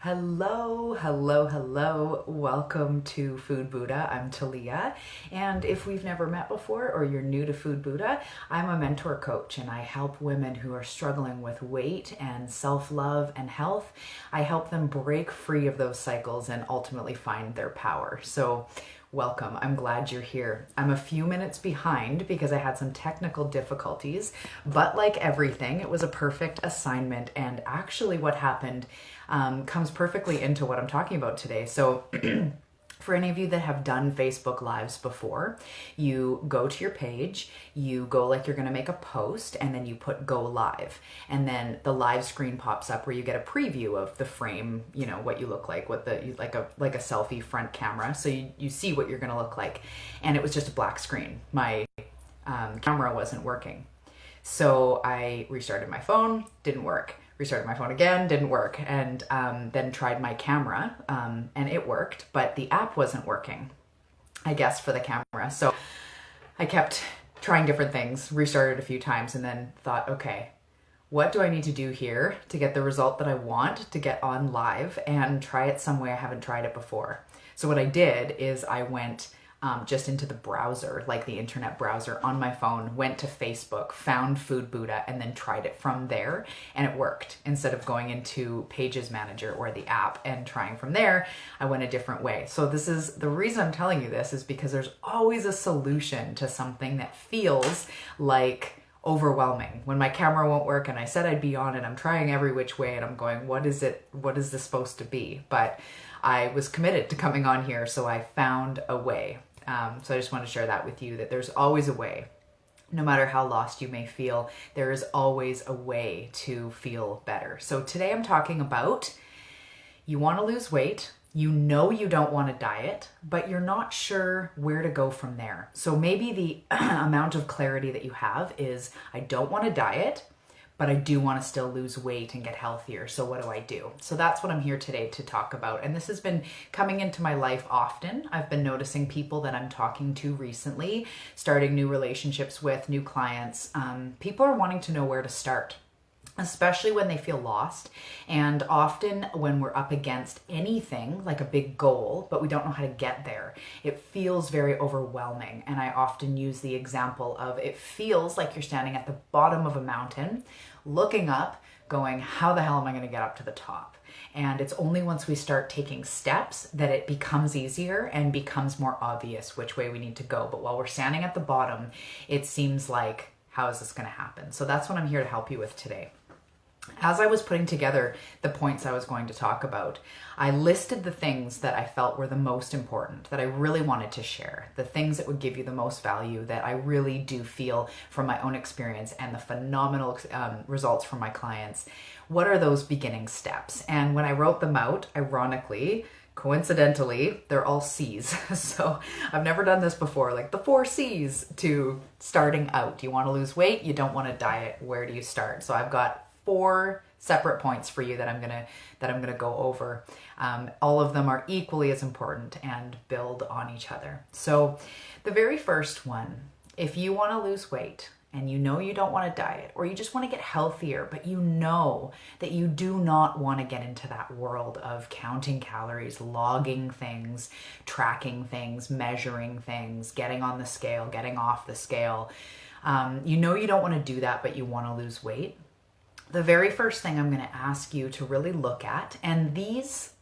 Hello, hello, hello. Welcome to Food Buddha. I'm Talia. And if we've never met before or you're new to Food Buddha, I'm a mentor coach and I help women who are struggling with weight and self-love and health. I help them break free of those cycles and ultimately find their power. So welcome. I'm glad you're here. I'm a few minutes behind because I had some technical difficulties, but like everything, it was a perfect assignment. And actually what happened comes perfectly into what I'm talking about today. So for any of you that have done Facebook Lives before, you go to your page, you go like you're going to make a post, and then you put go live. And then the live screen pops up where you get a preview of the frame, you know, what you look like, what the like a selfie front camera. So you see what you're going to look like. And it was just a black screen. My camera wasn't working. So I restarted my phone, didn't work. Restarted my phone again, didn't work, and then tried my camera, and it worked, but the app wasn't working, I guess, for the camera. So I kept trying different things, restarted a few times, and then thought, okay, what do I need to do here to get the result that I want to get on live and try it some way I haven't tried it before? So what I did is I went just into the browser, like the internet browser on my phone, went to Facebook, found Food Buddha, and then tried it from there, and it worked. Instead of going into Pages Manager or the app and trying from there, I went a different way. So this is the reason I'm telling you this, is because there's always a solution to something that feels like overwhelming. When my camera won't work and I said I'd be on it, I'm trying every which way and I'm going, what is this supposed to be? But I was committed to coming on here, so I found a way. So I just want to share that with you, that there's always a way. No matter how lost you may feel, there is always a way to feel better. So today I'm talking about, you want to lose weight, you know you don't want to diet, but you're not sure where to go from there. So maybe the amount of clarity that you have is, I don't want to diet, but I do want to still lose weight and get healthier. So what do I do? So that's what I'm here today to talk about. And this has been coming into my life often. I've been noticing people that I'm talking to recently, starting new relationships with, new clients. People are wanting to know where to start, especially when they feel lost. And often when we're up against anything like a big goal, but we don't know how to get there, it feels very overwhelming. And I often use the example of, it feels like you're standing at the bottom of a mountain, looking up, going, how the hell am I going to get up to the top? And it's only once we start taking steps that it becomes easier and becomes more obvious which way we need to go. But while we're standing at the bottom, it seems like, how is this going to happen? So that's what I'm here to help you with today. As I was putting together the points I was going to talk about, I listed the things that I felt were the most important, that I really wanted to share, the things that would give you the most value, that I really do feel from my own experience and the phenomenal results from my clients. What are those beginning steps? And when I wrote them out, ironically, coincidentally, they're all C's. So I've never done this before, like the 4 C's to starting out. You want to lose weight, you don't want to diet, where do you start? So I've got 4 separate points for you that I'm gonna go over. All of them are equally as important and build on each other. So the very first one, if you want to lose weight and you know you don't want to diet, or you just want to get healthier, but you know that you do not want to get into that world of counting calories, logging things, tracking things, measuring things, getting on the scale, getting off the scale. You know you don't want to do that, but you want to lose weight. The very first thing I'm going to ask you to really look at, and these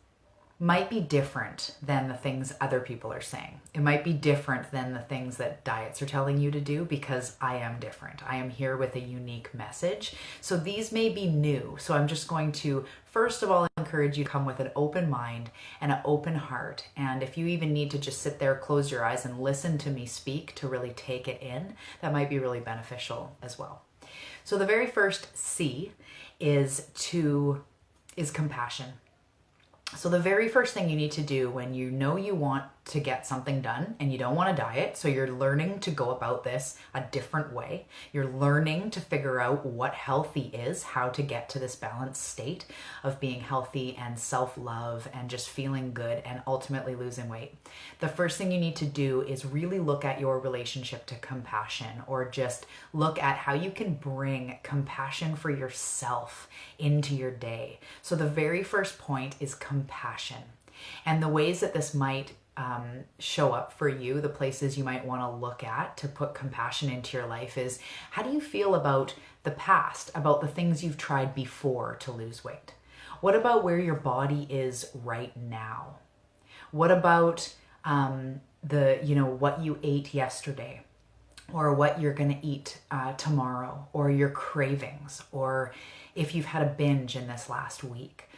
might be different than the things other people are saying. It might be different than the things that diets are telling you to do, because I am different. I am here with a unique message. So these may be new. So I'm just going to, first of all, encourage you to come with an open mind and an open heart. And if you even need to just sit there, close your eyes and listen to me speak to really take it in, that might be really beneficial as well. So the very first C is compassion. So the very first thing you need to do when you know you want to get something done and you don't want to diet. So you're learning to go about this a different way. You're learning to figure out what healthy is, how to get to this balanced state of being healthy and self-love and just feeling good and ultimately losing weight. The first thing you need to do is really look at your relationship to compassion, or just look at how you can bring compassion for yourself into your day. So the very first point is compassion. And the ways that this might show up for you, the places you might want to look at to put compassion into your life, is how do you feel about the past, about the things you've tried before to lose weight? What about where your body is right now? What about what you ate yesterday, or what you're going to eat tomorrow, or your cravings, or if you've had a binge in this last week?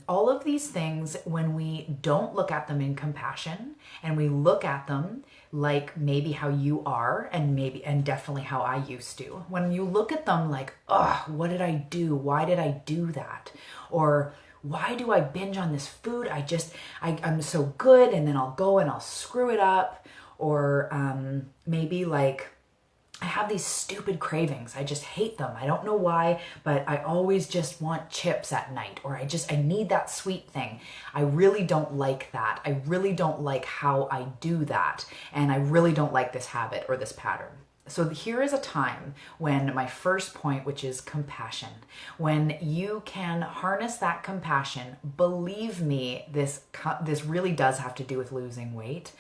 All of these things, when we don't look at them in compassion and we look at them like maybe how you are, and definitely how I used to, when you look at them like, oh, what did I do? Why did I do that? Or why do I binge on this food? I'm so good, and then I'll go and I'll screw it up. Or maybe like, I have these stupid cravings. I just hate them. I don't know why, but I always just want chips at night, or I need that sweet thing. I really don't like that. I really don't like how I do that. And I really don't like this habit or this pattern. So here is a time when my first point, which is compassion, when you can harness that compassion. Believe me, this really does have to do with losing weight.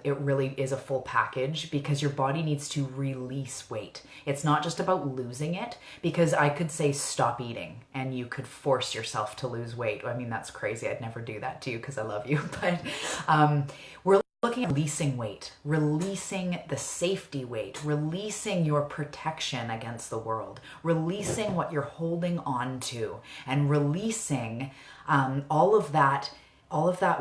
It really is a full package, because your body needs to release weight. It's not just about losing it, because I could say stop eating and you could force yourself to lose weight. I mean, that's crazy. I'd never do that to you because I love you. But we're looking at releasing weight, releasing the safety weight, releasing your protection against the world, releasing what you're holding on to, and releasing all of that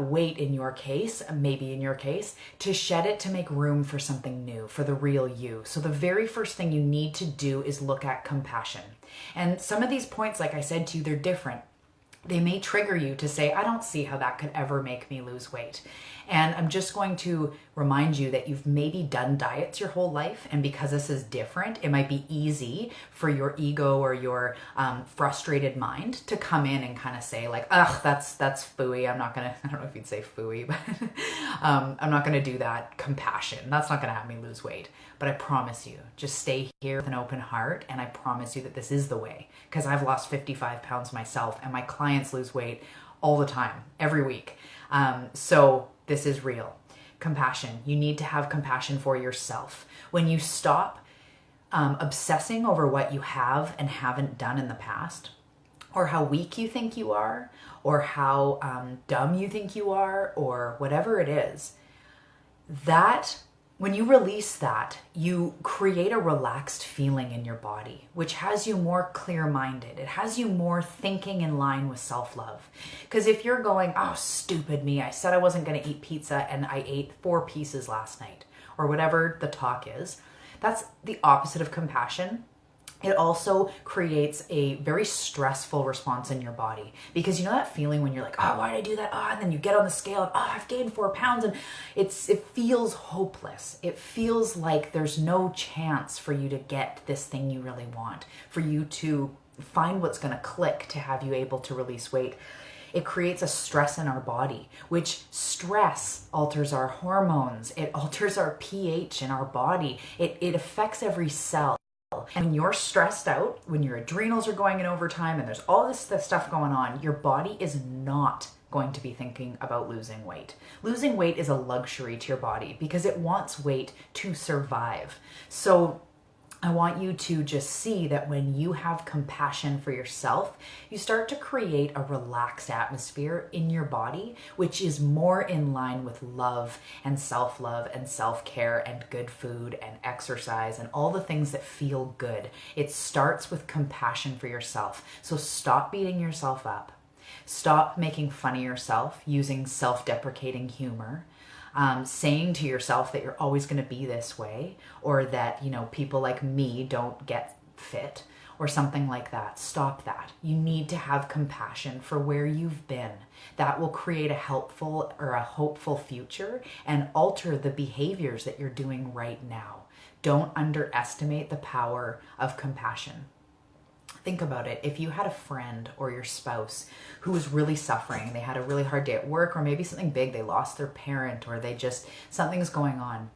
weight in your case, maybe in your case, to shed it to make room for something new, for the real you. So the very first thing you need to do is look at compassion. And some of these points, like I said to you, they're different. They may trigger you to say, I don't see how that could ever make me lose weight. And I'm just going to remind you that you've maybe done diets your whole life, and because this is different, it might be easy for your ego or your frustrated mind to come in and kind of say like, ugh, that's phooey. I don't know if you'd say phooey, but I'm not gonna do that. Compassion, that's not gonna have me lose weight. But I promise you, just stay here with an open heart, and I promise you that this is the way, because I've lost 55 pounds myself, and my clients lose weight all the time, every week. So this is real. Compassion. You need to have compassion for yourself. When you stop obsessing over what you have and haven't done in the past, or how weak you think you are, or how dumb you think you are, or whatever it is, that when you release that, you create a relaxed feeling in your body, which has you more clear-minded. It has you more thinking in line with self-love. Because if you're going, oh, stupid me, I said I wasn't going to eat pizza and I ate 4 pieces last night, or whatever the talk is, that's the opposite of compassion. It also creates a very stressful response in your body, because you know that feeling when you're like, oh, why did I do that? Oh, and then you get on the scale and, oh, I've gained 4 pounds, and it feels hopeless. It feels like there's no chance for you to get this thing you really want, for you to find what's going to click to have you able to release weight. It creates a stress in our body, which stress alters our hormones. It alters our pH in our body. It affects every cell. And when you're stressed out, when your adrenals are going in overtime and there's all this stuff going on, your body is not going to be thinking about losing weight. Losing weight is a luxury to your body because it wants weight to survive. So I want you to just see that when you have compassion for yourself, you start to create a relaxed atmosphere in your body, which is more in line with love and self-care and good food and exercise and all the things that feel good. It starts with compassion for yourself. So stop beating yourself up. Stop making fun of yourself using self-deprecating humor. Saying to yourself that you're always going to be this way, or that, people like me don't get fit, or something like that. Stop that. You need to have compassion for where you've been. That will create a helpful or a hopeful future and alter the behaviors that you're doing right now. Don't underestimate the power of compassion. Think about it. If you had a friend or your spouse who was really suffering, they had a really hard day at work, or maybe something big, they lost their parent, or something's going on.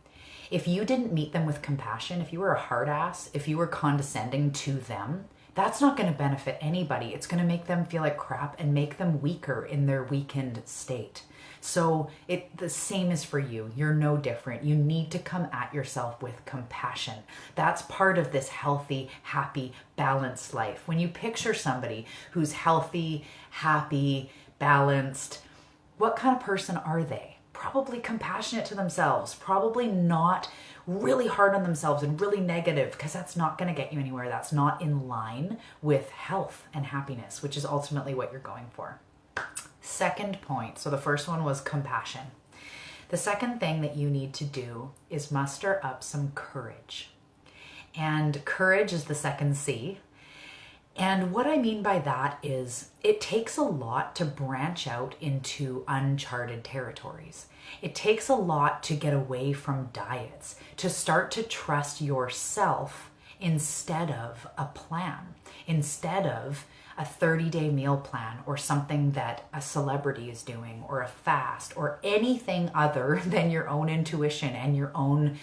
If you didn't meet them with compassion, if you were a hard ass, if you were condescending to them, that's not going to benefit anybody. It's going to make them feel like crap and make them weaker in their weakened state. So the same is for you. You're no different. You need to come at yourself with compassion. That's part of this healthy, happy, balanced life. When you picture somebody who's healthy, happy, balanced, what kind of person are they? Probably compassionate to themselves, probably not really hard on themselves and really negative, because that's not going to get you anywhere. That's not in line with health and happiness, which is ultimately what you're going for. Second point. So the first one was compassion. The second thing that you need to do is muster up some courage. And courage is the second C. And what I mean by that is it takes a lot to branch out into uncharted territories. It takes a lot to get away from diets, to start to trust yourself instead of a plan, instead of a 30-day meal plan or something that a celebrity is doing, or a fast, or anything other than your own intuition and your own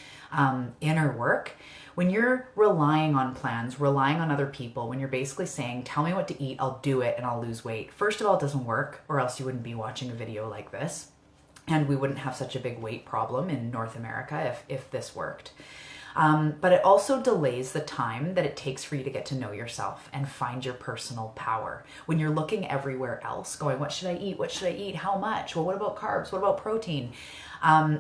inner work. When you're relying on plans, relying on other people, when you're basically saying, tell me what to eat, I'll do it, and I'll lose weight. First of all, it doesn't work, or else you wouldn't be watching a video like this. And we wouldn't have such a big weight problem in North America if this worked. But it also delays the time that it takes for you to get to know yourself and find your personal power. When you're looking everywhere else, going, what should I eat? What should I eat? How much? Well, what about carbs? What about protein?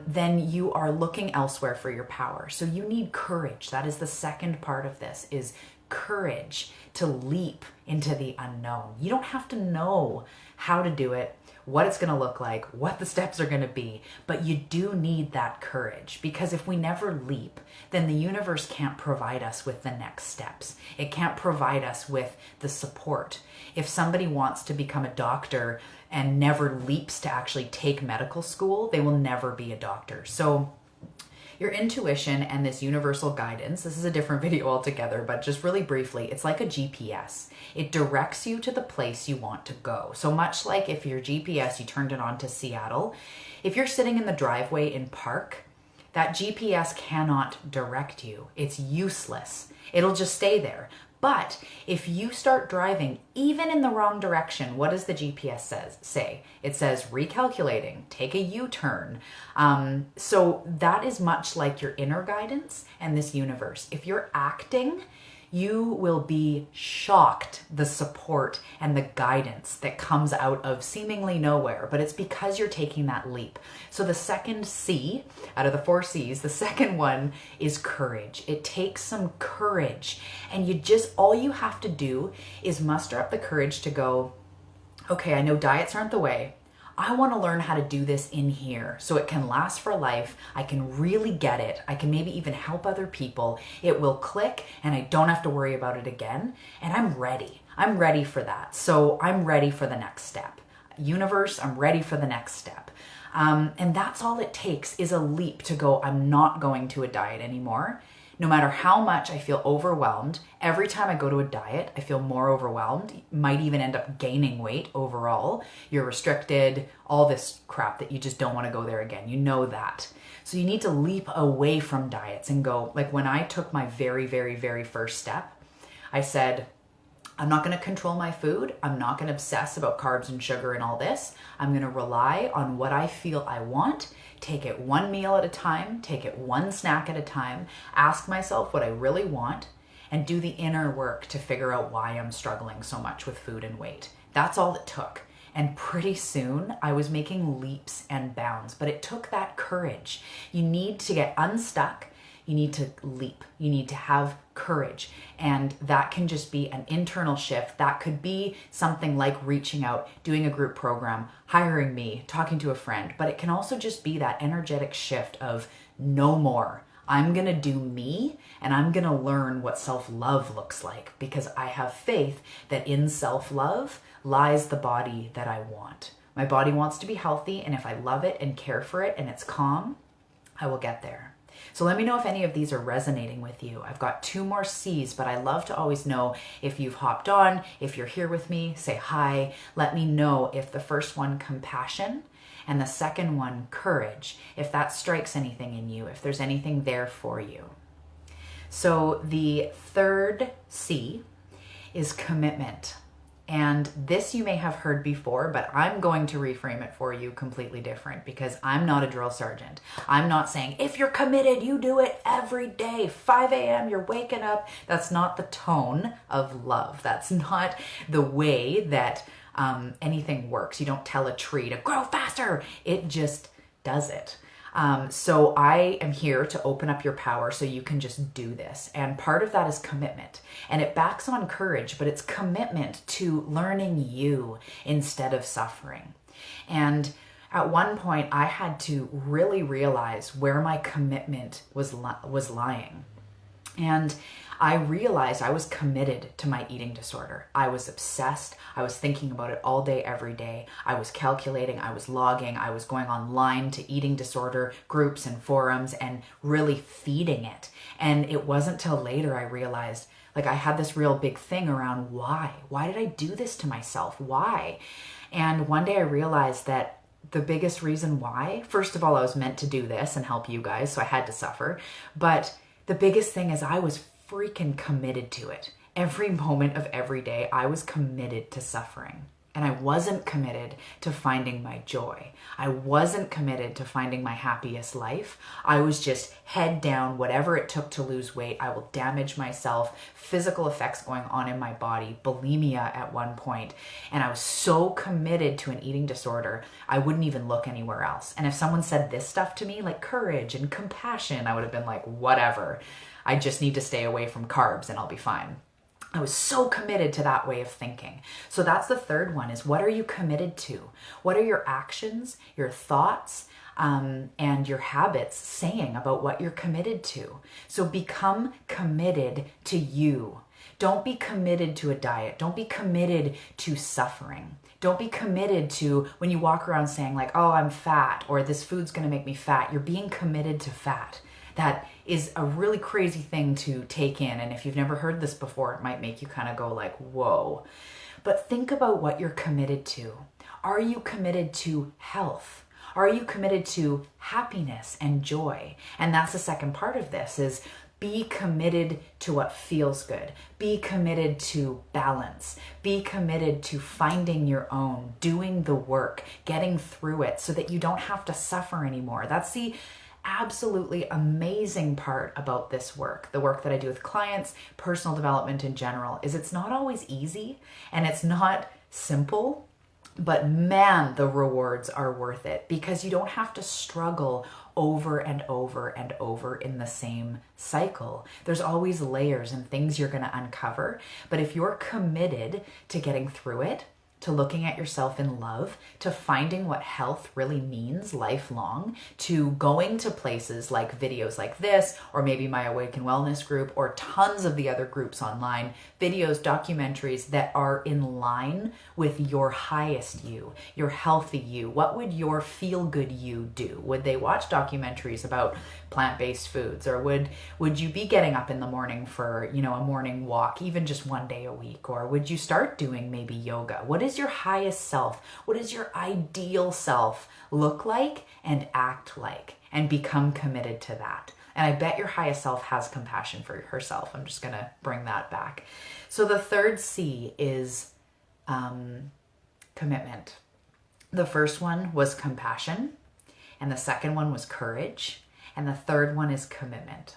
Then you are looking elsewhere for your power. So you need courage. That is the second part of this, is courage to leap into the unknown. You don't have to know how to do it, what it's going to look like, what the steps are going to be, but you do need that courage, because if we never leap, then the universe can't provide us with the next steps. It can't provide us with the support. If somebody wants to become a doctor and never leaps to actually take medical school, they will never be a doctor. So your intuition and this universal guidance, this is a different video altogether, but just really briefly, it's like a GPS. It directs you to the place you want to go. So much like if your GPS, you turned it on to Seattle, if you're sitting in the driveway in park, that GPS cannot direct you. It's useless. It'll just stay there. But if you start driving even in the wrong direction, what does the GPS say? It says recalculating, take a U-turn. So that is much like your inner guidance and this universe. If you're acting, you will be shocked the support and the guidance that comes out of seemingly nowhere, but it's because you're taking that leap. So the second C out of the 4 C's, the second one is courage. It takes some courage, and all you have to do is muster up the courage to go, okay, I know diets aren't the way. I want to learn how to do this in here so it can last for life. I can really get it. I can maybe even help other people. It will click and I don't have to worry about it again. And I'm ready. I'm ready for that. So I'm ready for the next step. Universe, I'm ready for the next step. And that's all it takes, is a leap to go, I'm not going to a diet anymore. No matter how much I feel overwhelmed, every time I go to a diet, I feel more overwhelmed. You might even end up gaining weight overall. You're restricted, all this crap that you just don't want to go there again. You know that. So you need to leap away from diets and go, like when I took my very, very, very first step, I said, I'm not going to control my food. I'm not going to obsess about carbs and sugar and all this. I'm going to rely on what I feel I want. Take it one meal at a time, take it one snack at a time, ask myself what I really want, and do the inner work to figure out why I'm struggling so much with food and weight. That's all it took. And pretty soon I was making leaps and bounds, but it took that courage. You need to get unstuck. You need to leap. You need to have courage. And that can just be an internal shift. That could be something like reaching out, doing a group program, hiring me, talking to a friend. But it can also just be that energetic shift of no more. I'm going to do me, and I'm going to learn what self-love looks like, because I have faith that in self-love lies the body that I want. My body wants to be healthy, and if I love it and care for it and it's calm, I will get there. So let me know if any of these are resonating with you. I've got 2 more C's, but I love to always know if you've hopped on, if you're here with me, say hi. Let me know if the first one, compassion, and the second one, courage, if that strikes anything in you, if there's anything there for you. So the third C is commitment. And this you may have heard before, but I'm going to reframe it for you completely different, because I'm not a drill sergeant. I'm not saying, if you're committed, you do it every day, 5 a.m., you're waking up. That's not the tone of love. That's not the way that anything works. You don't tell a tree to grow faster. It just does it. So I am here to open up your power so you can just do this. And part of that is commitment. And it backs on courage, but it's commitment to learning you instead of suffering. And at one point, I had to really realize where my commitment was lying. And I realized I was committed to my eating disorder. I was obsessed. I was thinking about it all day, every day. I was calculating, I was logging, I was going online to eating disorder groups and forums and really feeding it. And it wasn't till later I realized, like, I had this real big thing around why? Why did I do this to myself? Why? And one day I realized that the biggest reason why, first of all, I was meant to do this and help you guys, so I had to suffer. But the biggest thing is I was freaking committed to it. Every moment of every day, I was committed to suffering. And I wasn't committed to finding my joy. I wasn't committed to finding my happiest life. I was just head down, whatever it took to lose weight. I will damage myself, physical effects going on in my body, bulimia at one point. And I was so committed to an eating disorder, I wouldn't even look anywhere else. And if someone said this stuff to me, like courage and compassion, I would have been like, whatever. I just need to stay away from carbs and I'll be fine. I was so committed to that way of thinking. So that's the third one, is what are you committed to? What are your actions, your thoughts, and your habits saying about what you're committed to? So become committed to you. Don't be committed to a diet. Don't be committed to suffering. Don't be committed to when you walk around saying like, oh, I'm fat, or this food's going to make me fat. You're being committed to fat. That is a really crazy thing to take in. And if you've never heard this before, it might make you kind of go like, whoa. But think about what you're committed to. Are you committed to health? Are you committed to happiness and joy? And that's the second part of this, is be committed to what feels good. Be committed to balance. Be committed to finding your own, doing the work, getting through it so that you don't have to suffer anymore. That's the absolutely amazing part about this work, the work that I do with clients, personal development in general, is it's not always easy and it's not simple, but man, the rewards are worth it, because you don't have to struggle over and over and over in the same cycle. There's always layers and things you're going to uncover, but if you're committed to getting through it, to looking at yourself in love, to finding what health really means lifelong, to going to places like videos like this, or maybe my Awaken Wellness group, or tons of the other groups online, videos, documentaries that are in line with your highest you, your healthy you. What would your feel-good you do? Would they watch documentaries about plant-based foods, or would you be getting up in the morning for, a morning walk, even just one day a week? Or would you start doing maybe yoga? What is your highest self? What does your ideal self look like and act like? And become committed to that. And I bet your highest self has compassion for herself. I'm just going to bring that back. So the third C is commitment. The first one was compassion, and the second one was courage, and the third one is commitment.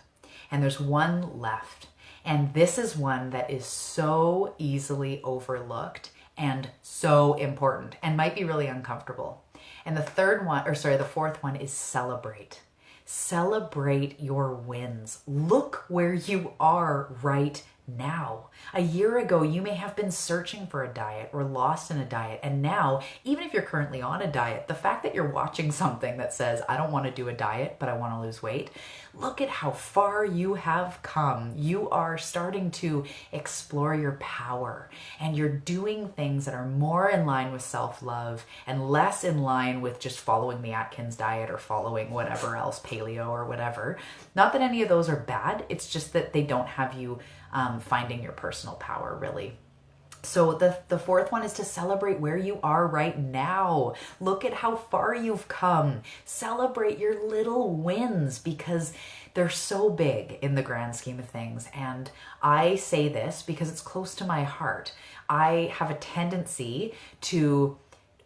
And there's one left. And this is one that is so easily overlooked and so important and might be really uncomfortable. And the fourth one is celebrate. Celebrate your wins. Look where you are right now. A year ago, you may have been searching for a diet or lost in a diet. And now, even if you're currently on a diet, the fact that you're watching something that says, I don't want to do a diet, but I want to lose weight, look at how far you have come. You are starting to explore your power, and you're doing things that are more in line with self-love and less in line with just following the Atkins diet or following whatever else, paleo or whatever. Not that any of those are bad. It's just that they don't have you finding your personal power, really. So the fourth one is to celebrate where you are right now. Look at how far you've come. Celebrate your little wins, because they're so big in the grand scheme of things. And I say this because it's close to my heart. I have a tendency to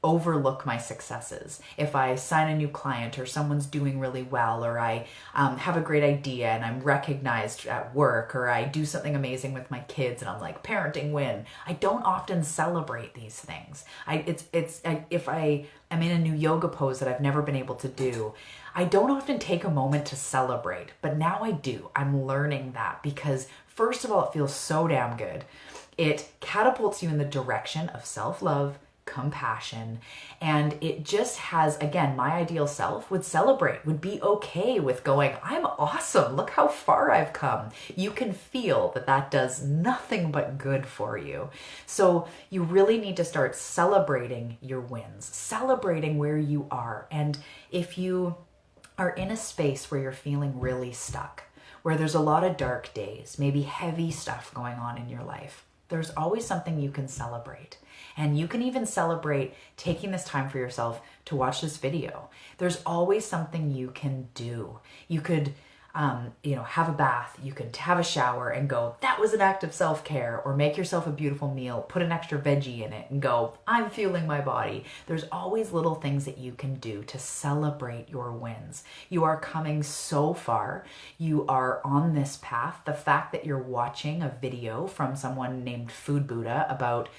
overlook my successes. If I sign a new client, or someone's doing really well, or I have a great idea and I'm recognized at work, or I do something amazing with my kids and I'm like, parenting win, I don't often celebrate these things. If I am in a new yoga pose that I've never been able to do, I don't often take a moment to celebrate, but now I do. I'm learning that because, first of all, it feels so damn good. It catapults you in the direction of self-love, compassion, and it just has, again, my ideal self would celebrate, would be okay with going, I'm awesome, look how far I've come. You can feel that that does nothing but good for you. So you really need to start celebrating your wins, celebrating where you are. And if you are in a space where you're feeling really stuck, where there's a lot of dark days, maybe heavy stuff going on in your life, there's always something you can celebrate. And you can even celebrate taking this time for yourself to watch this video. There's always something you can do. You could, have a bath. You could have a shower and go, that was an act of self-care. Or make yourself a beautiful meal, put an extra veggie in it and go, I'm fueling my body. There's always little things that you can do to celebrate your wins. You are coming so far. You are on this path. The fact that you're watching a video from someone named Food Buddha about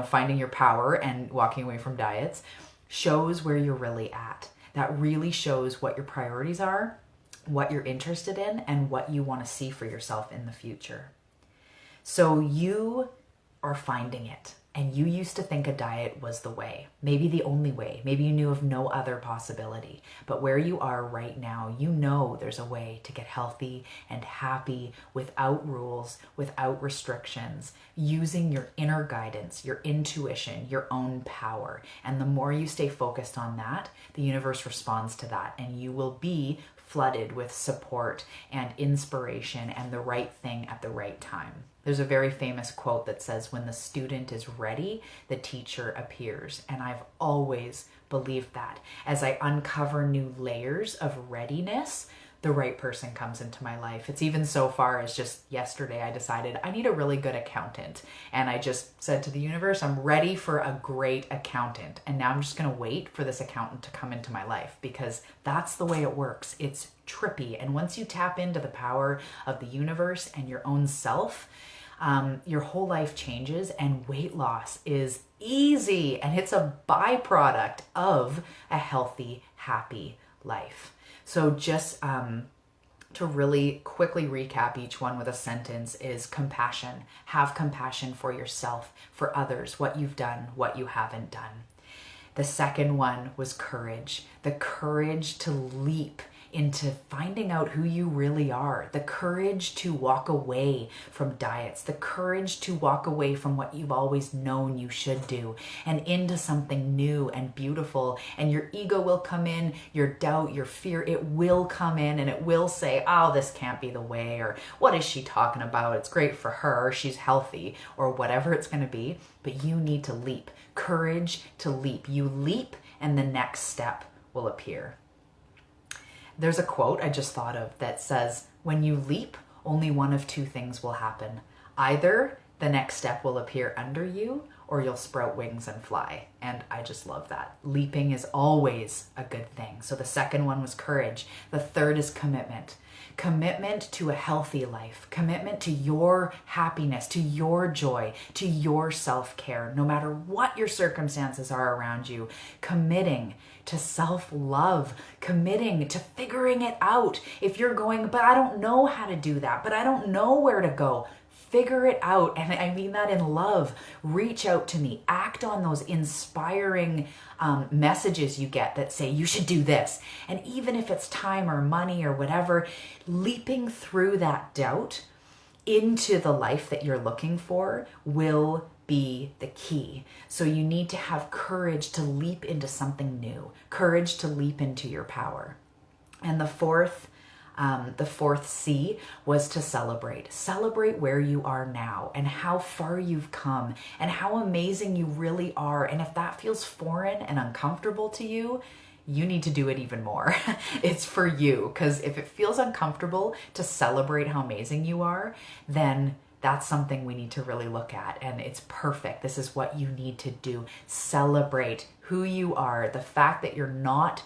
finding your power and walking away from diets shows where you're really at. That really shows what your priorities are, what you're interested in, and what you want to see for yourself in the future. So you are finding it. And you used to think a diet was the way, maybe the only way. Maybe you knew of no other possibility. But where you are right now, you know there's a way to get healthy and happy without rules, without restrictions, using your inner guidance, your intuition, your own power. And the more you stay focused on that, the universe responds to that, and you will be flooded with support and inspiration and the right thing at the right time. There's a very famous quote that says, when the student is ready, the teacher appears. And I've always believed that. As I uncover new layers of readiness, the right person comes into my life. It's even so far as just yesterday, I decided I need a really good accountant. And I just said to the universe, I'm ready for a great accountant. And now I'm just going to wait for this accountant to come into my life, because that's the way it works. It's trippy. And once you tap into the power of the universe and your own self, your whole life changes, and weight loss is easy, and it's a byproduct of a healthy, happy life. So just to really quickly recap each one with a sentence is compassion. Have compassion for yourself, for others, what you've done, what you haven't done. The second one was courage. The courage to leap into finding out who you really are, the courage to walk away from diets, the courage to walk away from what you've always known you should do and into something new and beautiful. And your ego will come in, your doubt, your fear, it will come in, and it will say, oh, this can't be the way, or what is she talking about? It's great for her, she's healthy, or whatever it's going to be. But you need to leap. Courage to leap. You leap and the next step will appear. There's a quote I just thought of that says, when you leap, only one of two things will happen. Either the next step will appear under you, or you'll sprout wings and fly. And I just love that. Leaping is always a good thing. So the second one was courage. The third is commitment. Commitment to a healthy life, commitment to your happiness, to your joy, to your self-care, no matter what your circumstances are around you, committing to self-love, committing to figuring it out. If you're going, but I don't know how to do that, but I don't know where to go, Figure it out. And I mean that in love. Reach out to me. Act on those inspiring messages you get that say you should do this. And even if it's time or money or whatever, leaping through that doubt into the life that you're looking for will be the key. So you need to have courage to leap into something new, courage to leap into your power. And the fourth C was to celebrate. Celebrate where you are now and how far you've come and how amazing you really are. And if that feels foreign and uncomfortable to you, you need to do it even more. It's for you, because if it feels uncomfortable to celebrate how amazing you are, then that's something we need to really look at. And it's perfect. This is what you need to do. Celebrate who you are, the fact that you're not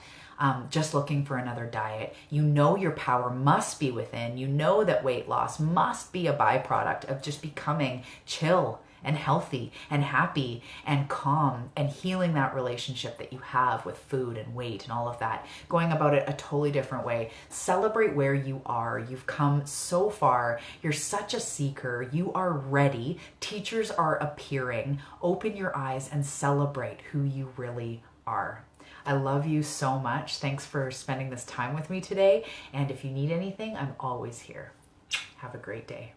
just looking for another diet. You know your power must be within. You know that weight loss must be a byproduct of just becoming chill and healthy and happy and calm and healing that relationship that you have with food and weight and all of that. Going about it a totally different way. Celebrate where you are. You've come so far. You're such a seeker. You are ready. Teachers are appearing. Open your eyes and celebrate who you really are. I love you so much. Thanks for spending this time with me today. And if you need anything, I'm always here. Have a great day.